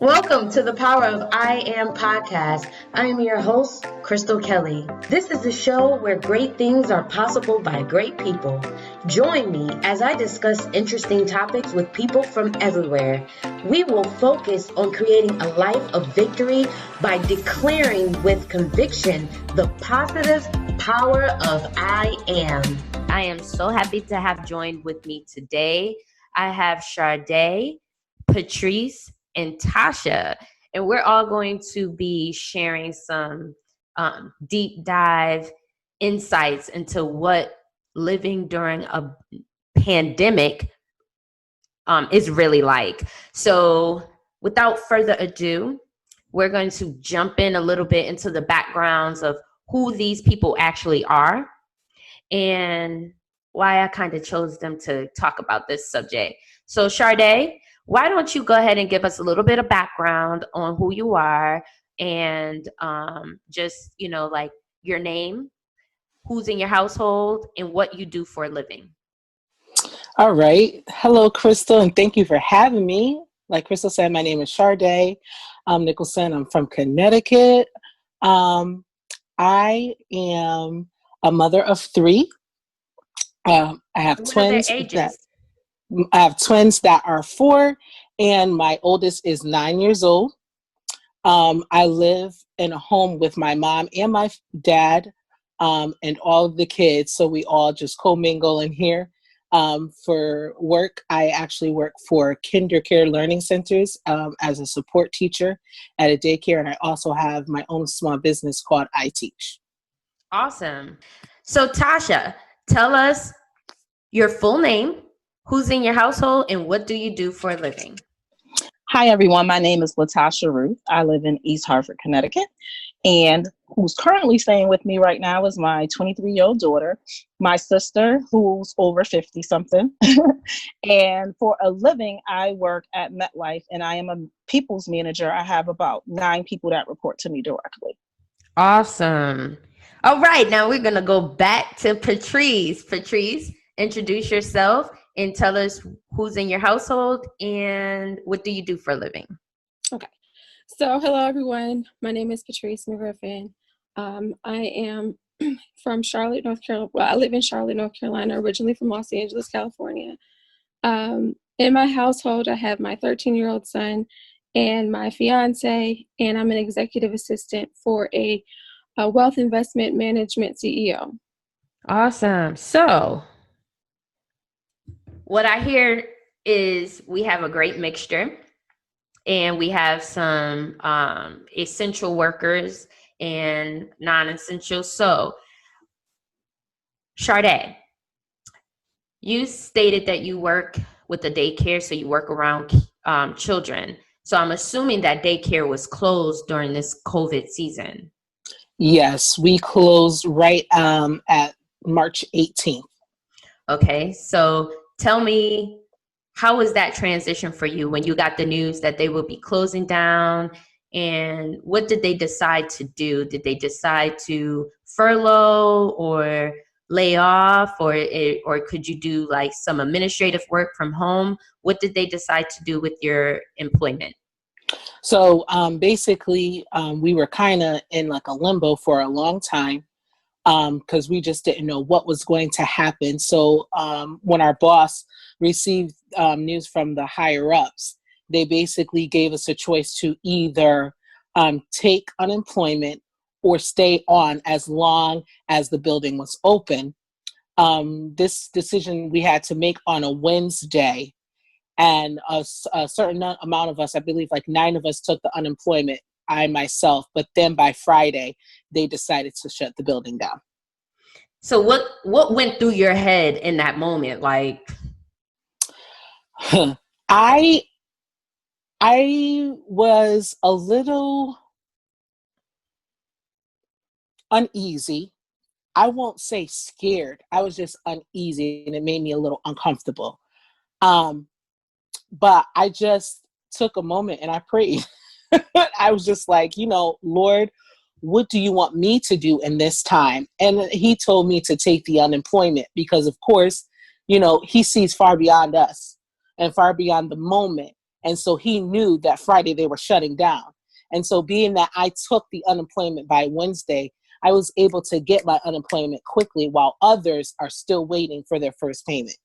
Welcome to the Power of I Am podcast. I am your host, Crystal Kelly. This is a show where great things are possible by great people. Join me as I discuss interesting topics with people from everywhere. We will focus on creating a life of victory by declaring with conviction the positive power of I am. I am so happy to have joined with me today. I have Shardae, Patrice, and Tasha, and we're all going to be sharing some deep dive insights into what living during a pandemic is really like. So without further ado, we're going to jump in a little bit into the backgrounds of who these people actually are and why I kind of chose them to talk about this subject. So Shardae, why don't you go ahead and give us a little bit of background on who you are and just, like your name, who's in your household, and what you do for a living. All right. Hello, Crystal, and thank you for having me. Like Crystal said, my name is Shardae Nicholson. I'm from Connecticut. I am a mother of three. I have twins. I have twins that are 4, and my oldest is 9 years old. I live in a home with my mom and my dad and all of the kids, so we all just commingle in here. For work, I actually work for Kinder Care Learning Centers as a support teacher at a daycare, and I also have my own small business called I Teach. Awesome. So Tasha, tell us your full name, who's in your household, and what do you do for a living? Hi, everyone. My name is Tasha Ruth. I live in East Hartford, Connecticut. And who's currently staying with me right now is my 23-year-old daughter, my sister, who's over 50-something. And for a living, I work at MetLife, and I am a people's manager. I have about 9 people that report to me directly. Awesome. All right. Now we're going to go back to Patrice. Patrice, introduce yourself and tell us who's in your household and what do you do for a living? Okay. So hello, everyone. My name is Patrice McGriffin. I am from Charlotte, North Carolina. Well, I live in Charlotte, North Carolina, originally from Los Angeles, California. In my household, I have my 13-year-old son and my fiance, and I'm an executive assistant for a wealth investment management CEO. Awesome. So what I hear is we have a great mixture, and we have some essential workers and non-essential. So, Shardae, you stated that you work with a daycare, so you work around children. So I'm assuming that daycare was closed during this COVID season. Yes, we closed right at March 18th. Okay, so tell me, how was that transition for you when you got the news that they would be closing down? And what did they decide to do? Did they decide to furlough or lay off, or could you do like some administrative work from home? What did they decide to do with your employment? So basically, we were kind of in like a limbo for a long time because we just didn't know what was going to happen. So when our boss received news from the higher ups, they basically gave us a choice to either take unemployment or stay on as long as the building was open. This decision we had to make on a Wednesday, and a certain amount of us, I believe like 9 of us, took the unemployment, I myself, but then by Friday, they decided to shut the building down. So what went through your head in that moment? Like, I was a little uneasy. I won't say scared. I was just uneasy, and it made me a little uncomfortable. But I just took a moment and I prayed. I was just like, Lord, what do you want me to do in this time? And he told me to take the unemployment because, of course, he sees far beyond us and far beyond the moment. And so he knew that Friday they were shutting down. And so being that I took the unemployment by Wednesday, I was able to get my unemployment quickly while others are still waiting for their first payment.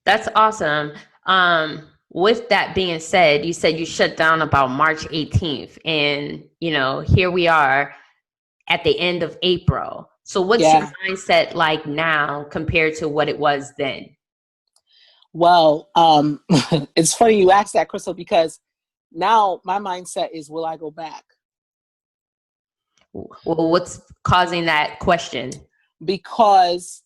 That's awesome. With that being said, you said you shut down about March 18th, and here we are at the end of April. So what's your mindset like now compared to what it was then? Well, it's funny you asked that, Crystal, because now my mindset is, will I go back? Well, what's causing that question? Because,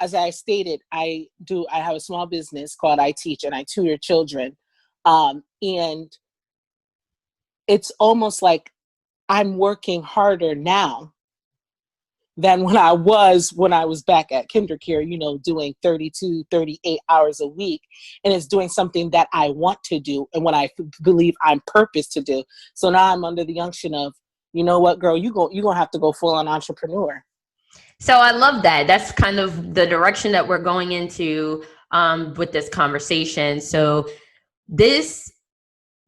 as I stated, I have a small business called I Teach, and I tutor children. And it's almost like I'm working harder now than when I was back at KinderCare, doing 32, 38 hours a week. And it's doing something that I want to do and what I believe I'm purposed to do. So now I'm under the unction of, you know what, girl, you're going to have to go full on entrepreneur. So I love that. That's kind of the direction that we're going into with this conversation. So this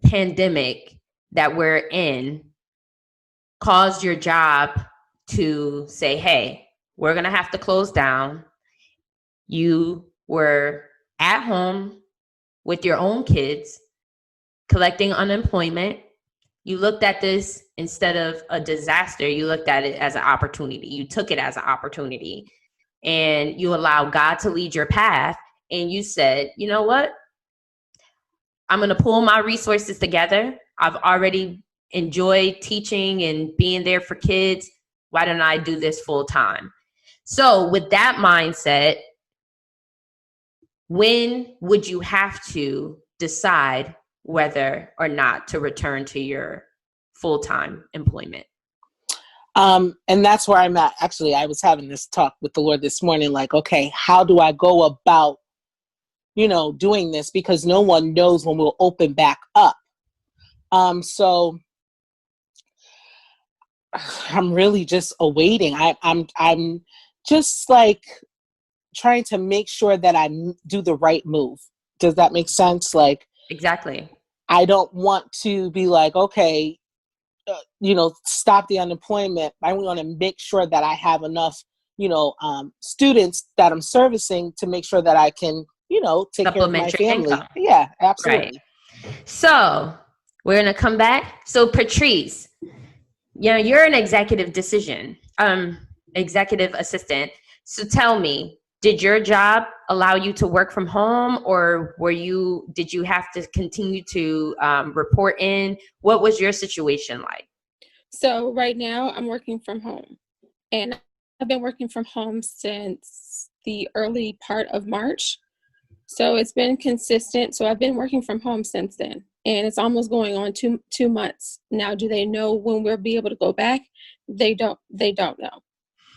pandemic that we're in caused your job to say, hey, we're going to have to close down. You were at home with your own kids, collecting unemployment. You looked at this instead of a disaster, you looked at it as an opportunity. You took it as an opportunity, and you allowed God to lead your path. And you said, you know what? I'm going to pull my resources together. I've already enjoyed teaching and being there for kids. Why don't I do this full time? So with that mindset, when would you have to decide whether or not to return to your full-time employment? And that's where I'm at. Actually, I was having this talk with the Lord this morning, like, okay, how do I go about, doing this? Because no one knows when we'll open back up. So I'm really just awaiting. I'm just like trying to make sure that I do the right move. Does that make sense? Like, exactly. I don't want to be like, okay, stop the unemployment. I want to make sure that I have enough, students that I'm servicing to make sure that I can, take care of my family. Income. Yeah, absolutely. Right. So we're going to come back. So Patrice, you're an executive assistant. So tell me, did your job allow you to work from home, or did you have to continue to report in? What was your situation like? So right now I'm working from home, and I've been working from home since the early part of March. So it's been consistent. So I've been working from home since then, and it's almost going on two months. Now, do they know when we'll be able to go back? They don't know,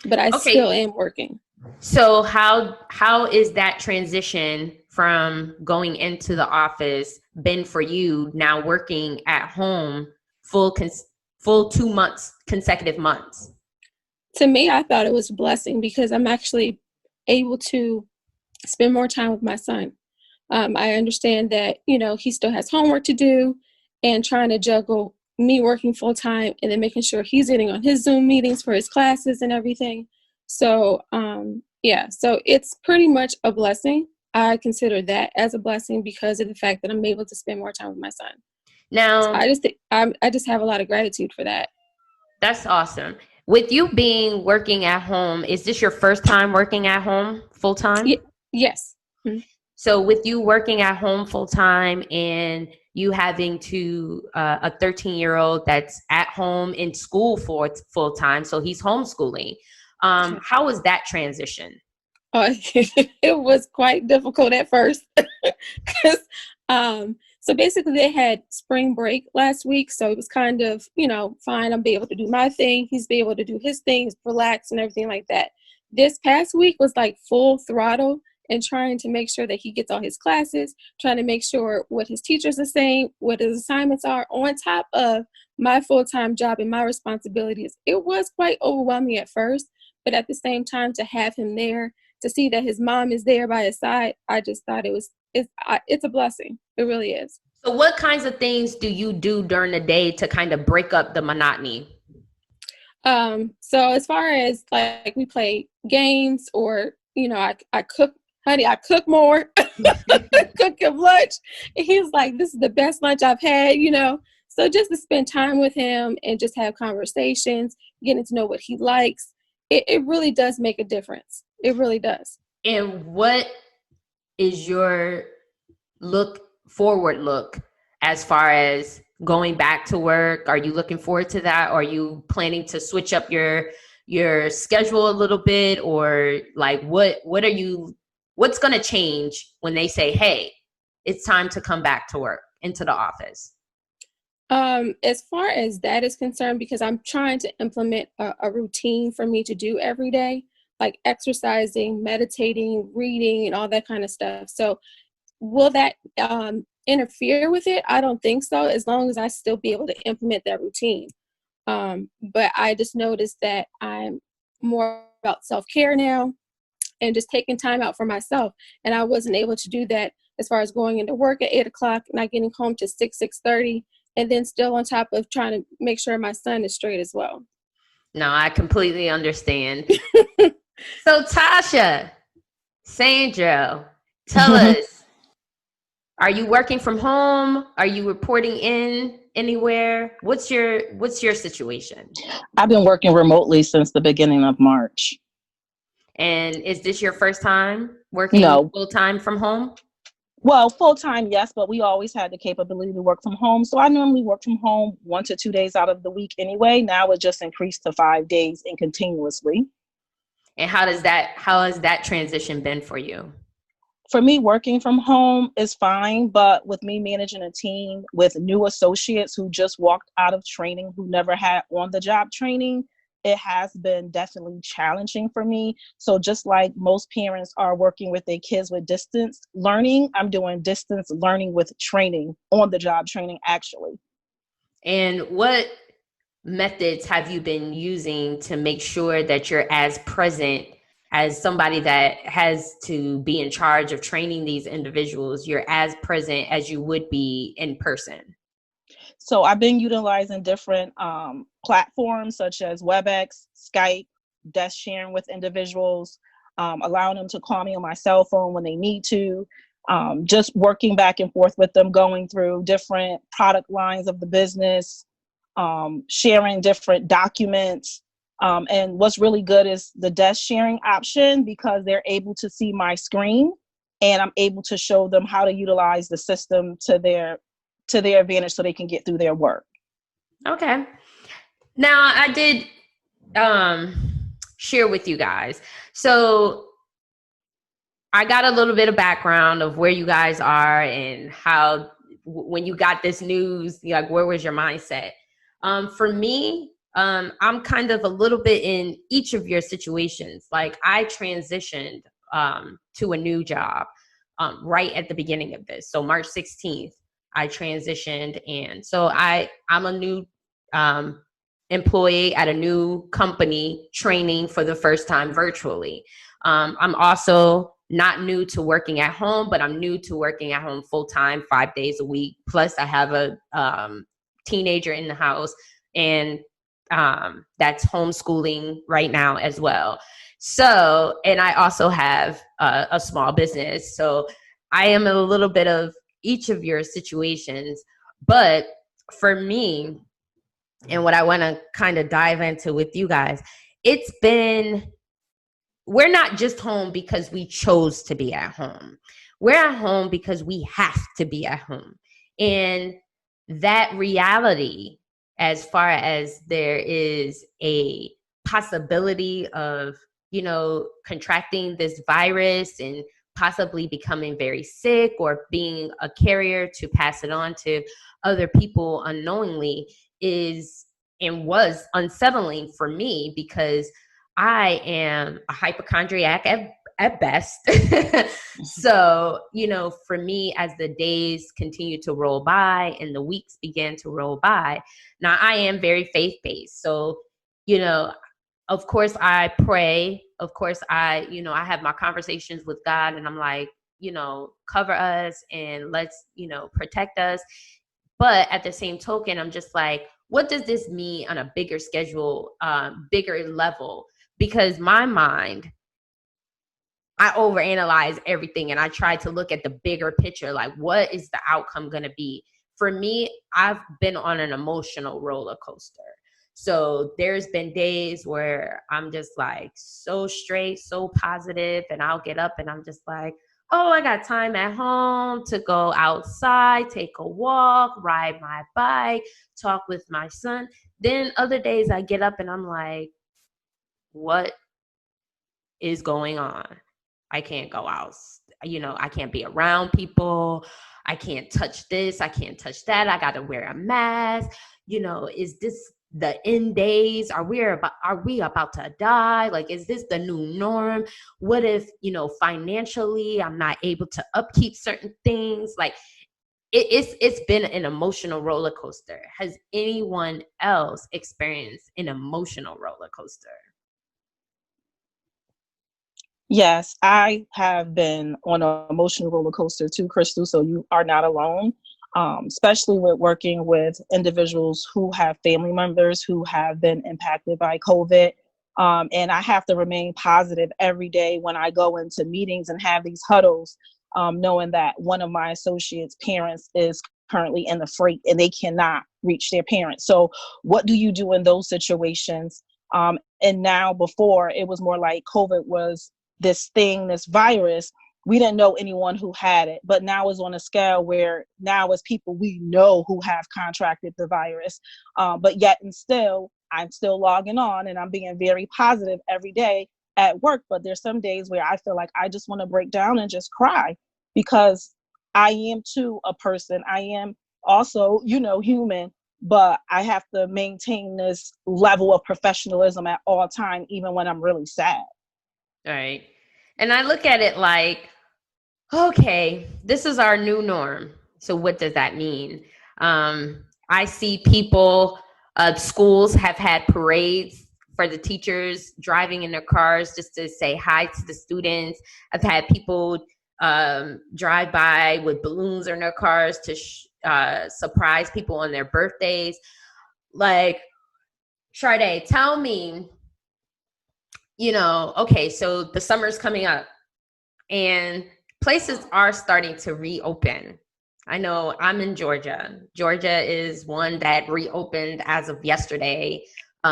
but I still am working. So how is that transition from going into the office been for you now working at home full 2 months, consecutive months? To me, I thought it was a blessing because I'm actually able to spend more time with my son. I understand that, he still has homework to do, and trying to juggle me working full time and then making sure he's getting on his Zoom meetings for his classes and everything. So, so it's pretty much a blessing. I consider that as a blessing because of the fact that I'm able to spend more time with my son. Now, so I just have a lot of gratitude for that. That's awesome. With you working at home, is this your first time working at home full time? Yes. Mm-hmm. So with you working at home full time and you having a 13-year-old that's at home in school for full time, so he's homeschooling. How was that transition? It was quite difficult at first because so basically they had spring break last week, so it was kind of fine. I'll be able to do my thing, he's be able to do his things, relax and everything like that. This past week was like full throttle and trying to make sure that he gets all his classes, trying to make sure what his teachers are saying, what his assignments are, on top of my full-time job and my responsibilities. It was quite overwhelming at first, but at the same time, to have him there, to see that his mom is there by his side, I just thought it's a blessing. It really is. So what kinds of things do you do during the day to kind of break up the monotony? So as far as like we play games or, I cook, honey, I cook more, cook him lunch. And he's like, this is the best lunch I've had. So just to spend time with him and just have conversations, getting to know what he likes, it really does make a difference. It really does. And what is your forward look as far as going back to work? Are you looking forward to that? Or are you planning to switch up your schedule a little bit? Or like what's going to change when they say, hey, it's time to come back to work into the office? As far as that is concerned, because I'm trying to implement a routine for me to do every day, like exercising, meditating, reading, and all that kind of stuff. So will that interfere with it? I don't think so, as long as I still be able to implement that routine. But I just noticed that I'm more about self-care now and just taking time out for myself. And I wasn't able to do that as far as going into work at 8 o'clock, not getting home to 6:30, and then still on top of trying to make sure my son is straight as well. No, I completely understand. So Tasha, Sandro, tell us, are you working from home? Are you reporting in anywhere? What's your situation? I've been working remotely since the beginning of March. And is this your first time working full time from home? Well, full time, yes, but we always had the capability to work from home. So I normally work from home 1 to 2 days out of the week anyway. Now it just increased to 5 days and continuously. And how has that transition been for you? For me, working from home is fine, but with me managing a team with new associates who just walked out of training, who never had on-the-job training, it has been definitely challenging for me. So just like most parents are working with their kids with distance learning, I'm doing distance learning with training, on-the-job training, actually. And what methods have you been using to make sure that you're as present as somebody that has to be in charge of training these individuals? You're as present as you would be in person. So I've been utilizing different platforms such as WebEx, Skype, desk sharing with individuals, allowing them to call me on my cell phone when they need to, just working back and forth with them, going through different product lines of the business, sharing different documents. And what's really good is the desk sharing option, because they're able to see my screen and I'm able to show them how to utilize the system to their advantage so they can get through their work. Okay. Now I did share with you guys. So I got a little bit of background of where you guys are and how, when you got this news, like, where was your mindset? For me, I'm kind of a little bit in each of your situations. Like, I transitioned to a new job right at the beginning of this. So March 16th, I transitioned. And so I'm a new employee at a new company, training for the first time virtually. I'm also not new to working at home, but I'm new to working at home full time, 5 days a week. Plus I have a teenager in the house, and that's homeschooling right now as well. So, and I also have a small business. So I am a little bit of each of your situations. But for me, and what I want to kind of dive into with you guys, we're not just home because we chose to be at home. We're at home because we have to be at home. And that reality, as far as there is a possibility of, contracting this virus and possibly becoming very sick or being a carrier to pass it on to other people unknowingly, is and was unsettling for me, because I am a hypochondriac at best. So, for me, as the days continue to roll by and the weeks began to roll by, now I am very faith-based. So, of course I pray. Of course I have my conversations with God, and I'm like, cover us and let's, protect us. But at the same token, I'm just like, what does this mean on a bigger schedule, bigger level? Because my mind, I overanalyze everything and I try to look at the bigger picture. Like, what is the outcome going to be? For me, I've been on an emotional roller coaster. So there's been days where I'm just like so straight, so positive, and I'll get up and I'm just like, oh, I got time at home to go outside, take a walk, ride my bike, talk with my son. Then other days I get up and I'm like, what is going on? I can't go out. I can't be around people. I can't touch this. I can't touch that. I got to wear a mask. Is this the end days? Are we about to die? Like, is this the new norm? What if, financially I'm not able to upkeep certain things? Like, it's been an emotional roller coaster. Has anyone else experienced an emotional roller coaster? Yes, I have been on an emotional roller coaster too, Crystal. So you are not alone, especially with working with individuals who have family members who have been impacted by COVID. And I have to remain positive every day when I go into meetings and have these huddles, knowing that one of my associates' parents is currently in the freight and they cannot reach their parents. So what do you do in those situations? And now, before, it was more like COVID was this thing, this virus. We didn't know anyone who had it, but now it's on a scale where now it's people we know who have contracted the virus. But yet and still, I'm still logging on and I'm being very positive every day at work. But there's some days where I feel like I just want to break down and just cry, because I am too a person. I am also, human, but I have to maintain this level of professionalism at all time, even when I'm really sad. Right. And I look at it like, okay, this is our new norm. So what does that mean? I see people, schools have had parades for the teachers driving in their cars just to say hi to the students. I've had people drive by with balloons in their cars to surprise people on their birthdays. Like, Shardae, tell me, okay, so the summer's coming up and places are starting to reopen. I know I'm in Georgia. Georgia is one that reopened as of yesterday,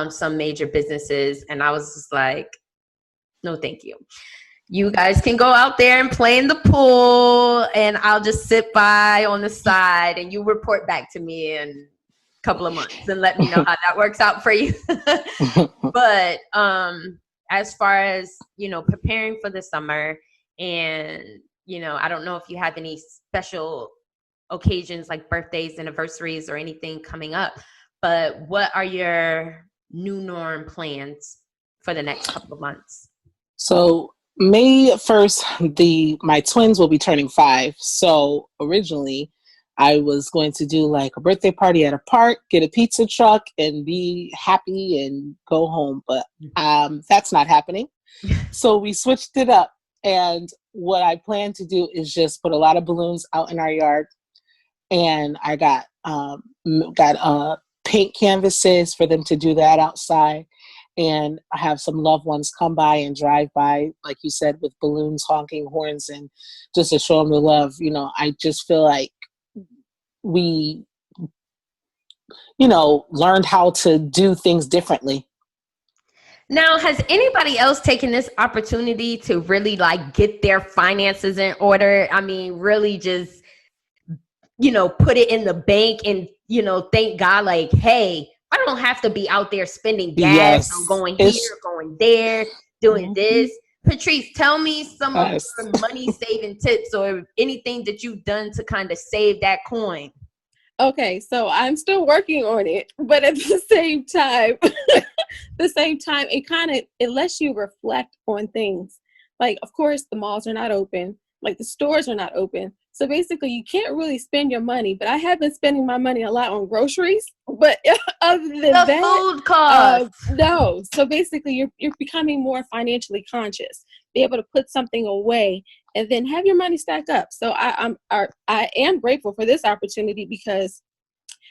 some major businesses. And I was just like, no, thank you. You guys can go out there and play in the pool and I'll just sit by on the side and you report back to me in a couple of months and let me know how that works out for you. But as far as, preparing for the summer and, I don't know if you have any special occasions like birthdays, anniversaries, or anything coming up, but what are your new norm plans for the next couple of months? So May 1st, my twins will be turning 5. So originally I was going to do like a birthday party at a park, get a pizza truck and be happy and go home. But that's not happening. So we switched it up. And what I plan to do is just put a lot of balloons out in our yard. And I got paint canvases for them to do that outside. And I have some loved ones come by and drive by, like you said, with balloons, honking horns, and just to show them the love. I just feel like we, learned how to do things differently. Now, has anybody else taken this opportunity to really get their finances in order? I mean, really just, put it in the bank and, thank God, hey, I don't have to be out there spending gas on going here, going there, doing this. Patrice, tell me some of your money saving tips or anything that you've done to kind of save that coin. Okay, so I'm still working on it, but at the same time, it lets you reflect on things. Like, of course, the malls are not open. Like, the stores are not open. So basically, you can't really spend your money. But I have been spending my money a lot on groceries. But other than the food costs. No. So basically, you're becoming more financially conscious. be able to put something away and then have your money stack up. So I am grateful for this opportunity, because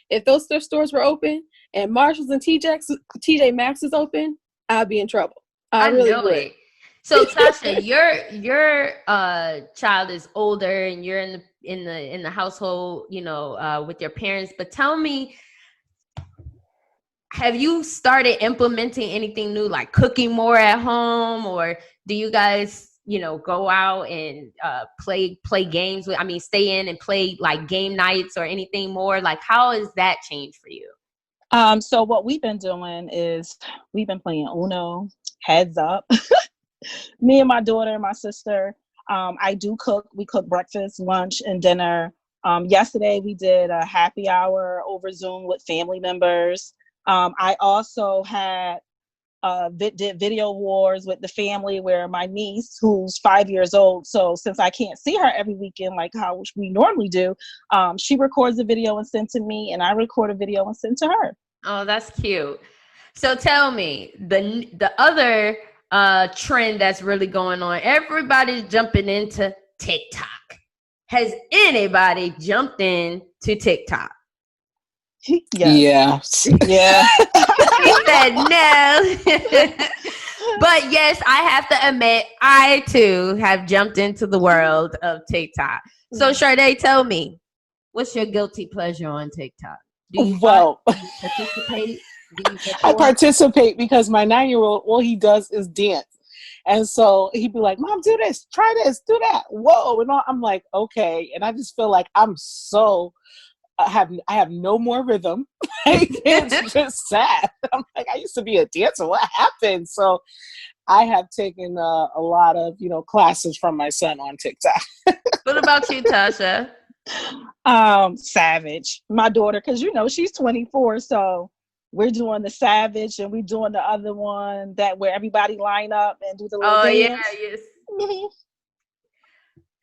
if those thrift stores were open and Marshalls and TJ Maxx is open, I'd be in trouble. I really know would. it. So Tasha, your child is older and you're in the household, with your parents. But tell me, have you started implementing anything new, like cooking more at home, or do you guys, go out and play games stay in and play like game nights or anything more? Like, how has that changed for you? So what we've been doing is we've been playing Uno, Heads Up. Me and my daughter and my sister. I do cook. We cook breakfast, lunch, and dinner. Yesterday we did a happy hour over Zoom with family members. I also had did video wars with the family, where my niece, who's 5 years old, so since I can't see her every weekend like how we normally do, she records a video and sends to me, and I record a video and send to her. Oh, that's cute. So tell me, the other trend that's really going on, everybody's jumping into TikTok. Has anybody jumped into TikTok? Yes. Yeah. He said no. But yes, I have to admit, I too have jumped into the world of TikTok. So Shardae, tell me, what's your guilty pleasure on TikTok? Do you participate? I participate because my 9-year-old, all he does is dance. And so he'd be like, Mom, do this, try this, do that. Whoa. And I'm like, okay. And I just feel like I'm so, I have no more rhythm. It's just sad. I'm like, I used to be a dancer. What happened? So I have taken a lot of, classes from my son on TikTok. What about you, Tasha? Savage. My daughter, because she's 24, so we're doing the Savage and we're doing the other one where everybody line up and do the little dance. Yeah, yes.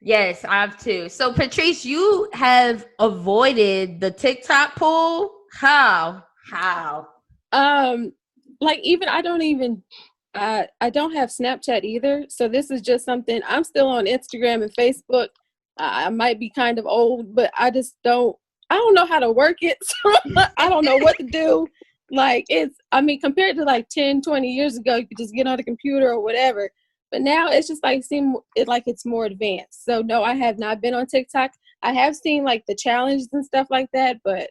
Yes, I have too. So Patrice, you have avoided the TikTok pool. How? Like, even I don't have Snapchat either. So this is just something, I'm still on Instagram and Facebook. I might be kind of old, but I don't know how to work it. So I don't know what to do. Like, compared to like 10, 20 years ago, you could just get on the computer or whatever. But now it's just like it's more advanced. So no, I have not been on TikTok. I have seen like the challenges and stuff like that, but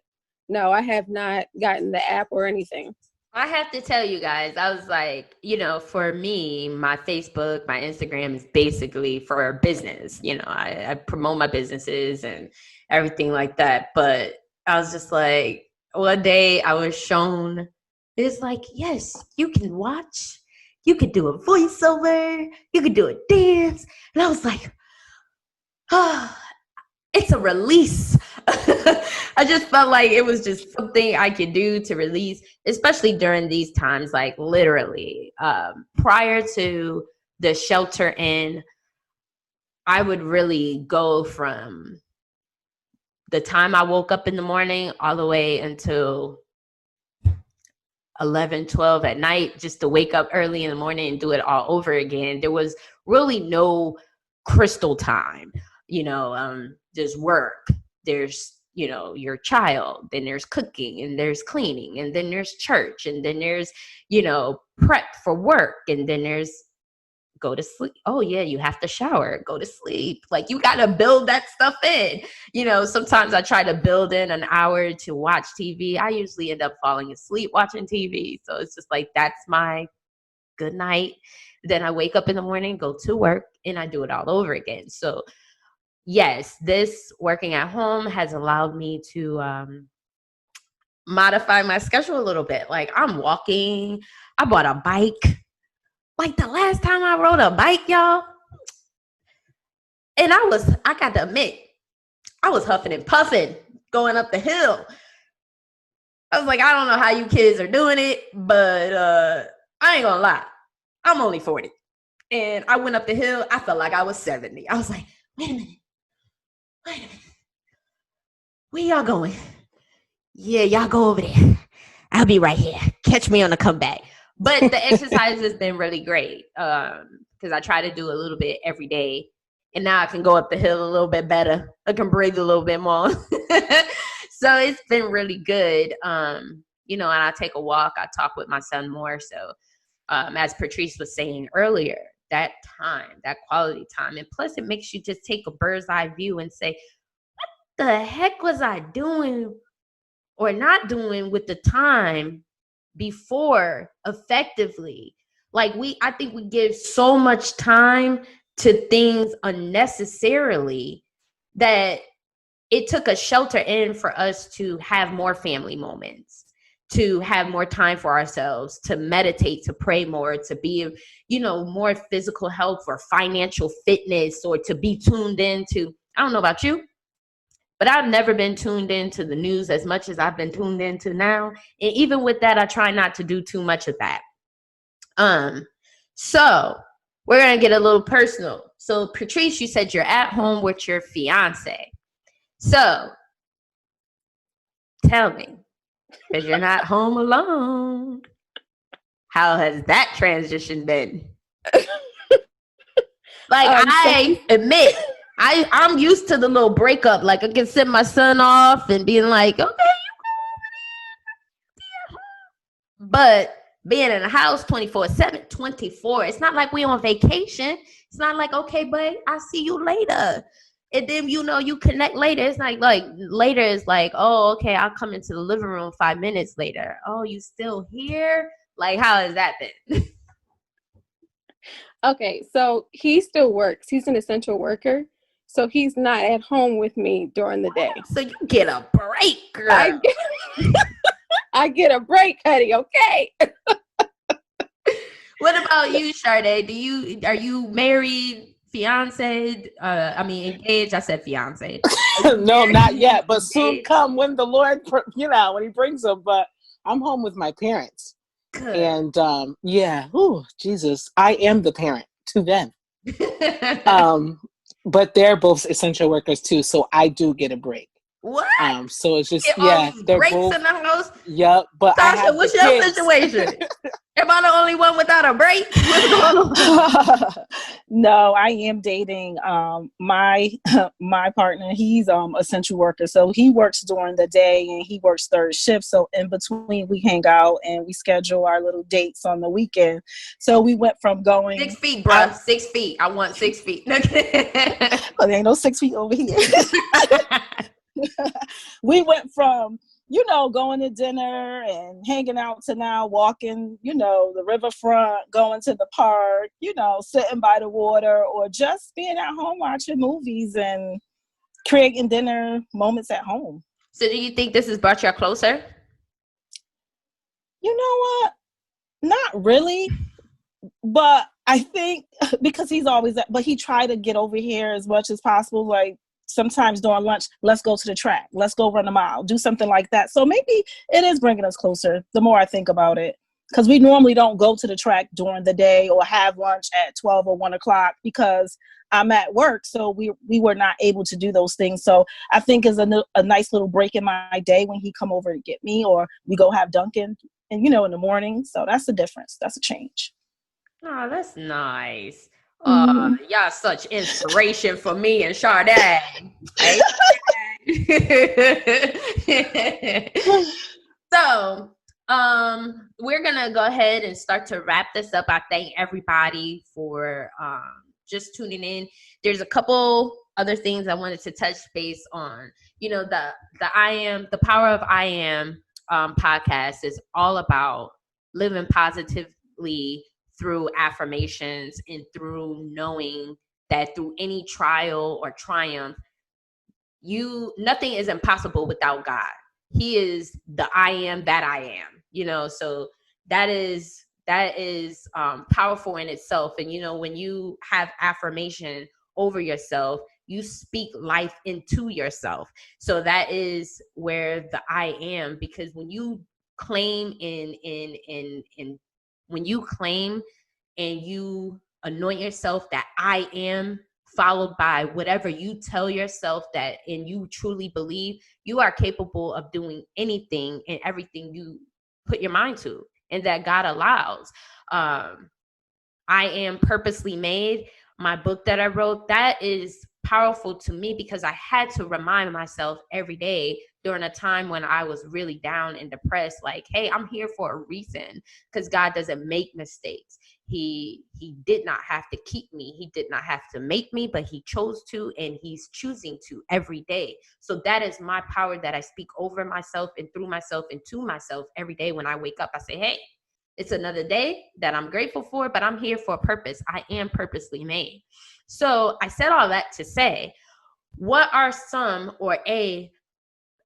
no, I have not gotten the app or anything. I have to tell you guys, I was like, for me, my Facebook, my Instagram is basically for business. I promote my businesses and everything like that. But I was just like, one day I was shown, it's like, yes, you can watch. You could do a voiceover. You could do a dance. And I was like, it's a release. I just felt like it was just something I could do to release, especially during these times, like literally prior to the shelter in, I would really go from the time I woke up in the morning all the way until 11, 12 at night, just to wake up early in the morning and do it all over again. There was really no crystal time. There's work, there's, your child, then there's cooking, and there's cleaning, and then there's church, and then there's, prep for work, and then there's go to sleep. Oh yeah, you have to shower, go to sleep. Like, you got to build that stuff in. Sometimes I try to build in an hour to watch TV. I usually end up falling asleep watching TV. So it's just like, that's my good night. Then I wake up in the morning, go to work, and I do it all over again. So yes, this working at home has allowed me to modify my schedule a little bit. Like, I'm walking. I bought a bike. Like, the last time I rode a bike, y'all, and I got to admit, I was huffing and puffing going up the hill. I was like, I don't know how you kids are doing it, but I ain't gonna lie. I'm only 40. And I went up the hill. I felt like I was 70. I was like, wait a minute. Where y'all going? Yeah, y'all go over there. I'll be right here. Catch me on the comeback. But the exercise has been really great. because I try to do a little bit every day. And now I can go up the hill a little bit better. I can breathe a little bit more. So it's been really good. And I take a walk. I talk with my son more. So as Patrice was saying earlier, that time, that quality time. And plus it makes you just take a bird's eye view and say, what the heck was I doing or not doing with the time before effectively? Like I think we give so much time to things unnecessarily that it took a shelter in for us to have more family moments, to have more time for ourselves, to meditate, to pray more, to be, more physical health or financial fitness, or to be tuned into, I don't know about you, but I've never been tuned into the news as much as I've been tuned into now. And even with that, I try not to do too much of that. So we're going to get a little personal. So Patrice, you said you're at home with your fiance. So tell me, because you're not home alone, how has that transition been? I admit, I'm used to the little breakup. Like I can send my son off and being like, okay, you go. But being in a house 24/7, 24, it's not like we on vacation. It's not like, okay, babe, I'll see you later. And then, you connect later. It's like later is like, oh, okay, I'll come into the living room 5 minutes later. Oh, you still here? Like, how has that been? Okay, so he still works. He's an essential worker. So he's not at home with me during the day. So you get a break, girl. I get a break, honey, okay? What about you, Shardae? Are you married, fiancé? Engaged. I said fiancé. No, not yet, but soon come when the Lord, when he brings them. But I'm home with my parents. Good. And Jesus, I am the parent to them. But they're both essential workers too, so I do get a break. What? So it's just they're breaks both in the house. Yep, but Tasha, what's your situation? Am I the only one without a break? What's going on? No, I am dating my partner. He's essential worker, so he works during the day and he works third shift. So in between, we hang out and we schedule our little dates on the weekend. So we went from going 6 feet, bruh. 6 feet. I want 6 feet. Well, there ain't no 6 feet over here. We went from going to dinner and hanging out to now walking, the riverfront, going to the park, sitting by the water, or just being at home watching movies and creating dinner moments at home. So do you think this has brought you closer? You know what? Not really. But I think because he's always but he tried to get over here as much as possible. Like, sometimes during lunch, let's go to the track. Let's go run a mile. Do something like that. So maybe it is bringing us closer the more I think about it. Because we normally don't go to the track during the day or have lunch at 12 or 1 o'clock because I'm at work. So we were not able to do those things. So I think it's a nice little break in my day when he come over to get me, or we go have Dunkin' and in the morning. So that's the difference. That's a change. Oh, that's nice. Y'all such inspiration for me and Shardae. So, we're gonna go ahead and start to wrap this up. I thank everybody for just tuning in. There's a couple other things I wanted to touch base on. The Power of I Am podcast is all about living positively through affirmations and through knowing that through any trial or triumph, nothing is impossible without God. He is the I am that I am, so that is powerful in itself. And, when you have affirmation over yourself, you speak life into yourself. So that is where the I am, because when you claim when you claim and you anoint yourself that I am, followed by whatever you tell yourself that and you truly believe, you are capable of doing anything and everything you put your mind to and that God allows. I am purposely made, my book that I wrote, that is powerful to me because I had to remind myself every day during a time when I was really down and depressed, like, hey, I'm here for a reason, because God doesn't make mistakes. He did not have to keep me. He did not have to make me, but he chose to, and he's choosing to every day. So that is my power that I speak over myself and through myself and to myself every day. When I wake up, I say, hey, it's another day that I'm grateful for, but I'm here for a purpose. I am purposely made. So I said all that to say, what are some, or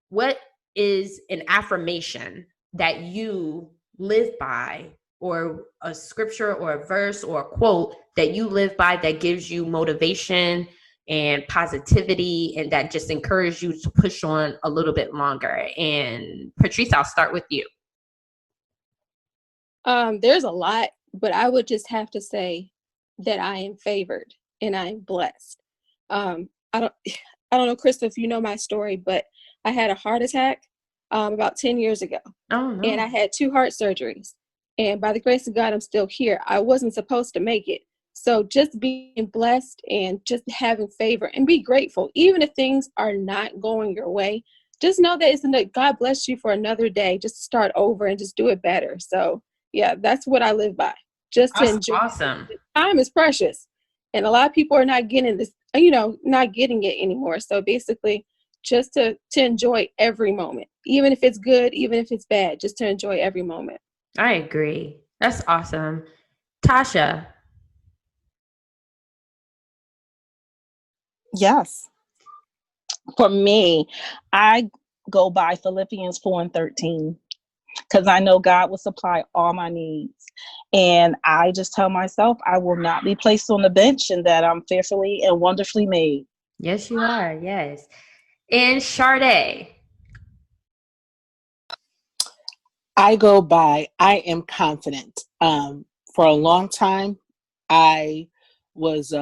what is an affirmation that you live by, or a scripture or a verse or a quote that you live by that gives you motivation and positivity and that just encourages you to push on a little bit longer? And Patrice, I'll start with you. There's a lot, but I would just have to say that I am favored and I am blessed. I don't know, Krista, if you know my story, but I had a heart attack about 10 years ago. Oh, no. And I had 2 heart surgeries. And by the grace of God, I'm still here. I wasn't supposed to make it. So just being blessed and just having favor and be grateful, even if things are not going your way, just know that God blessed you for another day. Just start over and just do it better. So yeah, that's what I live by. Just to enjoy. Awesome. Time is precious. And a lot of people are not getting this, not getting it anymore. So basically, just to enjoy every moment, even if it's good, even if it's bad, just to enjoy every moment. I agree. That's awesome. Tasha. Yes. For me, I go by Philippians 4:13 because I know God will supply all my needs. And I just tell myself I will not be placed on the bench and that I'm fearfully and wonderfully made. Yes, you are. Yes. And Shardae. I go by, I am confident. For a long time, I was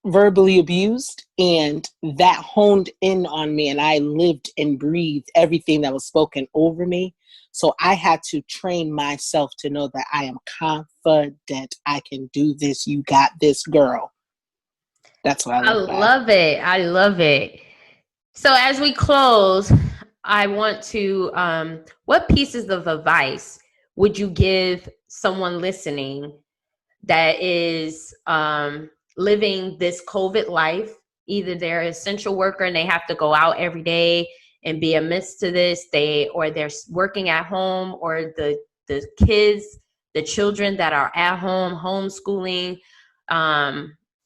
verbally abused, and that honed in on me, and I lived and breathed everything that was spoken over me. So I had to train myself to know that I am confident. I can do this. You got this, girl. That's what I live by. Love it. I love it. So as we close, I want to, what pieces of advice would you give someone listening that is living this COVID life? Either they're an essential worker and they have to go out every day and be amidst to this, or they're working at home, or the kids, the children that are at home, homeschooling.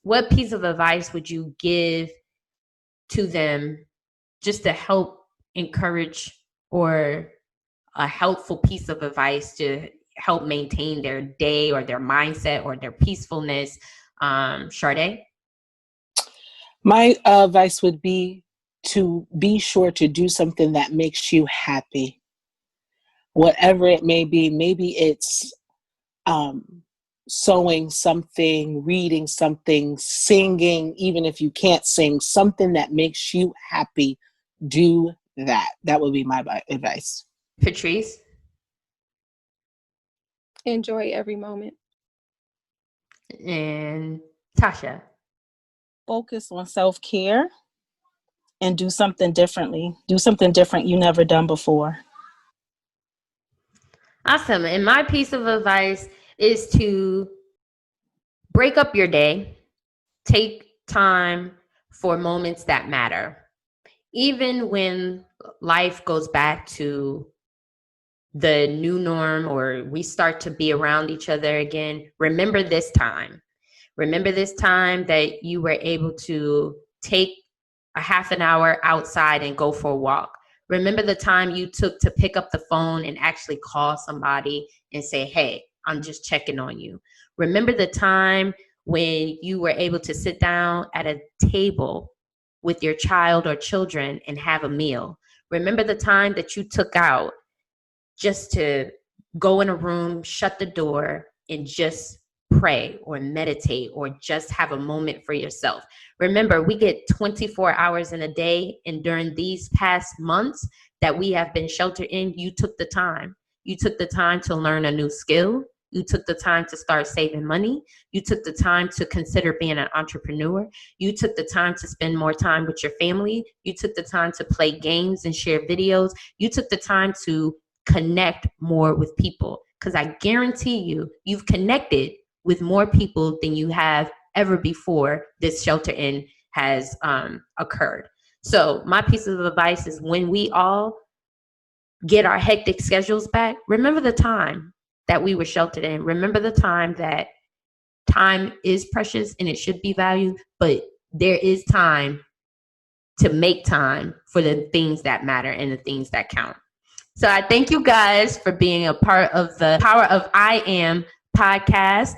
What piece of advice would you give to them just to help encourage, or a helpful piece of advice to help maintain their day or their mindset or their peacefulness? Shardae? My advice would be to be sure to do something that makes you happy. Whatever it may be, maybe it's sewing something, reading something, singing, even if you can't sing, something that makes you happy, do that. That would be my advice. Patrice? Enjoy every moment. And Tasha? Focus on self-care and do something differently. Do something different you never done before. Awesome. And my piece of advice is to break up your day. Take time for moments that matter. Even when life goes back to the new norm, or we start to be around each other again, remember this time. Remember this time that you were able to take a half an hour outside and go for a walk. Remember the time you took to pick up the phone and actually call somebody and say, hey, I'm just checking on you. Remember the time when you were able to sit down at a table with your child or children and have a meal. Remember the time that you took out just to go in a room, shut the door, and just pray or meditate or just have a moment for yourself. Remember, we get 24 hours in a day, and during these past months that we have been sheltered in, you took the time. You took the time to learn a new skill. You took the time to start saving money. You took the time to consider being an entrepreneur. You took the time to spend more time with your family. You took the time to play games and share videos. You took the time to connect more with people, because I guarantee you've connected with more people than you have ever before this shelter in has occurred. So my piece of advice is, when we all get our hectic schedules back, remember the time that we were sheltered in. Remember the time that time is precious and it should be valued, but there is time to make time for the things that matter and the things that count. So I thank you guys for being a part of the Power of I Am podcast.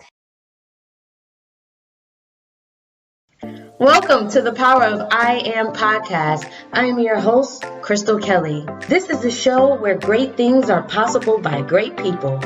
Welcome to the Power of I Am podcast. I am your host, Crystal Kelly. This is a show where great things are possible by great people.